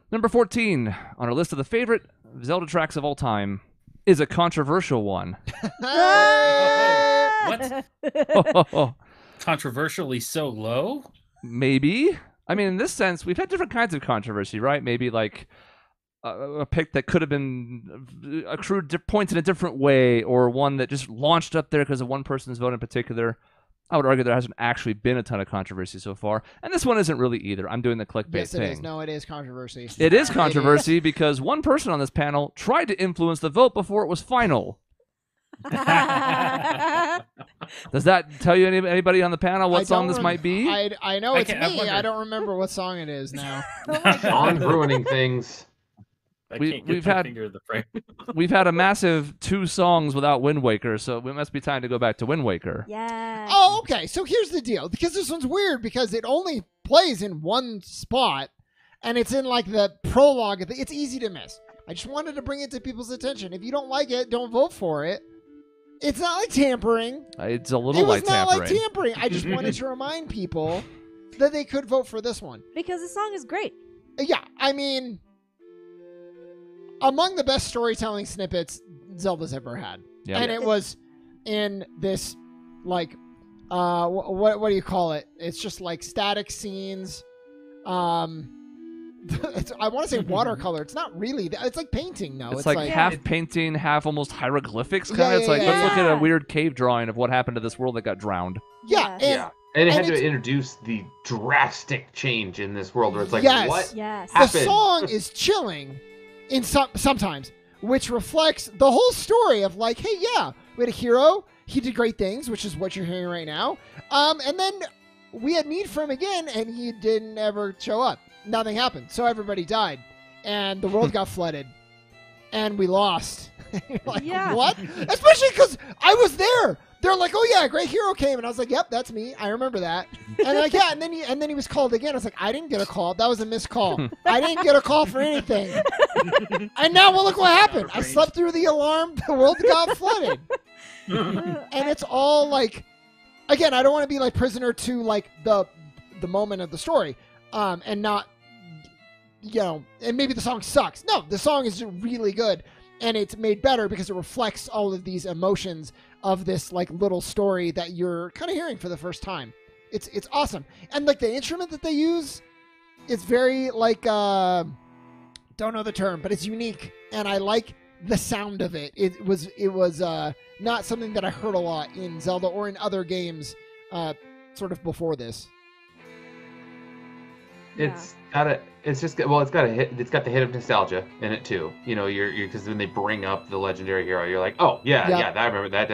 Number 14 on our list of the favorite Zelda tracks of all time is a controversial one. What? Controversially so low? Maybe. I mean, in this sense, we've had different kinds of controversy, right? Maybe like a pick that could have been accrued points in a different way, or one that just launched up there because of one person's vote in particular. I would argue there hasn't actually been a ton of controversy so far, and this one isn't really either. I'm doing the clickbait thing. Yes, it is. No, it is controversy. It is controversy because one person on this panel tried to influence the vote before it was final. Does that tell you anybody on the panel what song this might be? I know it's me. I don't remember what song it is now. Shaun ruining things. We've had a massive 2 songs without Wind Waker, so it must be time to go back to Wind Waker. Yeah. Oh, okay. So here's the deal. Because this one's weird because it only plays in one spot, and it's in like the prologue. It's easy to miss. I just wanted to bring it to people's attention. If you don't like it, don't vote for it. It's not like tampering. It's a little like tampering. It was not like tampering. I just wanted to remind people that they could vote for this one. Because the song is great. Yeah, I mean, among the best storytelling snippets Zelda's ever had. Yeah. And it was in this, like, what do you call it? It's just like static scenes. I want to say watercolor. It's not really. It's like painting, though. It's like half painting, half almost hieroglyphics, kind of. It's like, let's look at a weird cave drawing of what happened to this world that got drowned. Yeah. And it had to introduce the drastic change in this world where it's like, what happened? The song is chilling in sometimes, which reflects the whole story of like, hey, yeah, we had a hero. He did great things, which is what you're hearing right now. And then we had need for him again, and he didn't ever show up. Nothing happened. So everybody died, and the world got flooded, and we lost. Like, what? Especially because I was there. They're like, oh yeah, a great hero came, and I was like, yep, that's me. I remember that. And like, yeah, and then he was called again. I was like, I didn't get a call. That was a missed call. I didn't get a call for anything. And now, well, look what happened. I slept through the alarm. The world got flooded. And it's all like, again, I don't want to be like prisoner to like the moment of the story, and not, you know, and maybe the song sucks. No, the song is really good, and it's made better because it reflects all of these emotions of this like little story that you're kind of hearing for the first time. It's awesome, and like the instrument that they use, it's very like don't know the term, but it's unique, and I like the sound of it. It was not something that I heard a lot in Zelda or in other games, sort of before this. It's got the hit of nostalgia in it too. You know, you're because when they bring up the legendary hero, you're like, oh yeah, I remember that.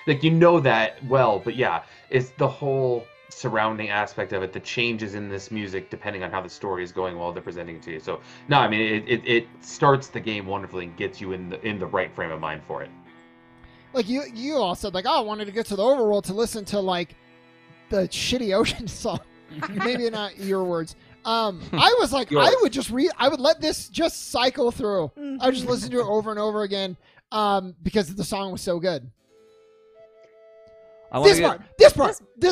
Like, you know that well, but yeah, it's the whole surrounding aspect of it, the changes in this music depending on how the story is going while they're presenting it to you. So no, I mean it starts the game wonderfully and gets you in the right frame of mind for it. Like you all said, like, oh, I wanted to get to the overworld to listen to like the shitty ocean song. Maybe not your words. I was like, I would let this just cycle through. I would just listen to it over and over again, because the song was so good. This is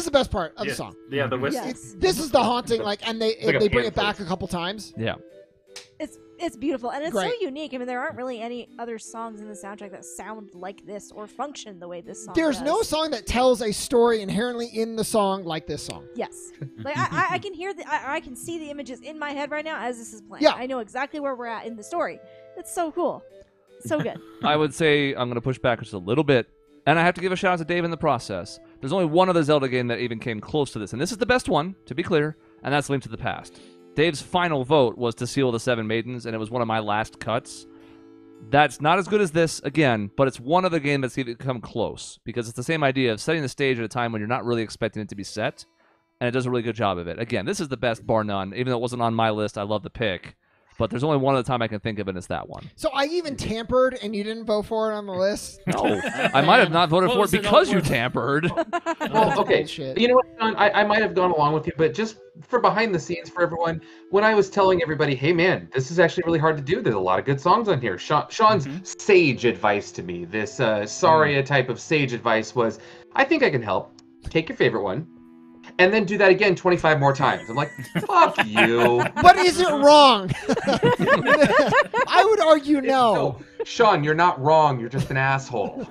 the best part of the song. Yeah, the whistle. This is the haunting, like, and they bring it back a couple times. Yeah. It's beautiful, and it's so unique. I mean, there aren't really any other songs in the soundtrack that sound like this or function the way this song There's does. no song that tells a story inherently in the song like this song. Yes. Like, I can hear I can see the images in my head right now as this is playing. Yeah. I know exactly where we're at in the story. It's so cool. So good. I would say I'm going to push back just a little bit, and I have to give a shout out to Dave in the process. There's only one other Zelda game that even came close to this, and this is the best one, to be clear, and that's Link to the Past. Dave's final vote was to seal the Seven Maidens, and it was one of my last cuts. That's not as good as this, again, but it's one other game that's even come close, because it's the same idea of setting the stage at a time when you're not really expecting it to be set, and it does a really good job of it. Again, this is the best, bar none. Even though it wasn't on my list, I love the pick. But there's only one other time I can think of, and it's that one. So I even tampered, and you didn't vote for it on the list? No. I might have not voted for it because you tampered. Well, okay. You know what, Shaun? I might have gone along with you, but just for behind the scenes for everyone, when I was telling everybody, hey, man, this is actually really hard to do. There's a lot of good songs on here. Shaun's sage advice to me, this Saria type of sage advice was, I think I can help. Take your favorite one. and then do that again 25 more times. I'm like, fuck you. But is it wrong? I would argue no. Shaun, you're not wrong. You're just an asshole.